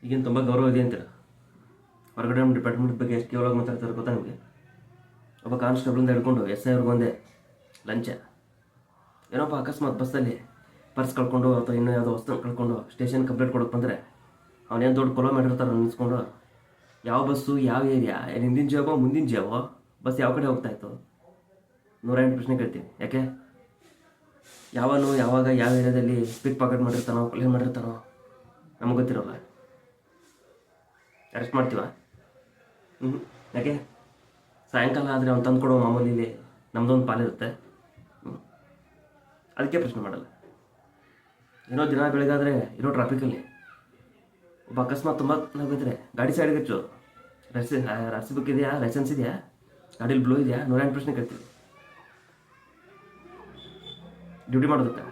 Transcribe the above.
ಈಗೇನು ತುಂಬ ಗೌರವ ಇದೆ ಅಂತೀರ. ಹೊರಗಡೆ ನಮ್ಮ ಡಿಪಾರ್ಟ್ಮೆಂಟ್ ಬಗ್ಗೆ ಎಷ್ಟು ಕೇವಲ ಮಾತಾಡ್ತಾರೆ ಗೊತ್ತಾ ನಿಮಗೆ? ಒಬ್ಬ ಕಾನ್ಸ್ಟೇಬಲಿಂದ ಹಿಡ್ಕೊಂಡು SI ಅವ್ರಿಗೆ ಒಂದೇ ಲಂಚ. ಏನೋಪ್ಪ ಅಕಸ್ಮಾತ್ ಬಸ್ಸಲ್ಲಿ ಪರ್ಸ್ ಕಳ್ಕೊಂಡು ಅಥವಾ ಇನ್ನೂ ಯಾವುದೋ ವಸ್ತು ಕಳ್ಕೊಂಡು ಸ್ಟೇಷನ್ ಕಂಪ್ಲೇಂಟ್ ಕೊಡೋಕೆ ಬಂದರೆ ಅವನೇನು ದೊಡ್ಡ ಕೊಲೋ ಮಾಡಿರ್ತಾರೆ ನಿಲ್ಲಿಸ್ಕೊಂಡು. ಯಾವ ಬಸ್ಸು, ಯಾವ ಏರಿಯಾ, ಹಿಂದಿನ ಜಾಬೋ ಮುಂದಿನ ಜಾಬೋ, ಬಸ್ ಯಾವ ಕಡೆ ಹೋಗ್ತಾಯಿತ್ತು, 108 ಪ್ರಶ್ನೆ ಕೇಳ್ತೀನಿ. ಯಾಕೆ? ಯಾವನು ಯಾವಾಗ ಯಾವ ಏರಿಯಾದಲ್ಲಿ ಪಿಕ್ ಪಾಕೆಟ್ ಮಾಡಿರ್ತಾನೋ, ಕೊಲೆ ಮಾಡಿರ್ತಾನೋ ನಮಗೆ ಗೊತ್ತಿರೋಲ್ಲ. ಅರೆಸ್ಟ್ ಮಾಡ್ತೀವ? ಯಾಕೆ? ಸಾಯಂಕಾಲ ಆದರೆ ಅವ್ನು ತಂದು ಕೊಡೋ ಮಾಮೂಲಿಲಿ ನಮ್ಮದೊಂದು ಪಾಲಿರುತ್ತೆ. ಅದಕ್ಕೆ ಪ್ರಶ್ನೆ ಮಾಡಲ್ಲ. ಏನೋ ದಿನ ಬೆಳಗಾದರೆ ಇರೋ ಟ್ರಾಫಿಕಲ್ಲಿ ಒಬ್ಬ ಅಕಸ್ಮಾತ್ ತುಂಬ ನಾವಿದ್ರೆ ಗಾಡಿ ಸೈಡ್ಗೆ ಹಚ್ಚು, ಆರ್ ಸಿ ಬುಕ್ ಇದೆಯಾ, ಲೈಸೆನ್ಸ್ ಇದೆಯಾ, ಗಾಡೀಲಿ ಬ್ಲೂ ಇದೆಯಾ, 108 ಪ್ರಶ್ನೆ ಕೇಳ್ತೀವಿ ಡ್ಯೂಟಿ ಮಾಡೋದಕ್ಕೆ.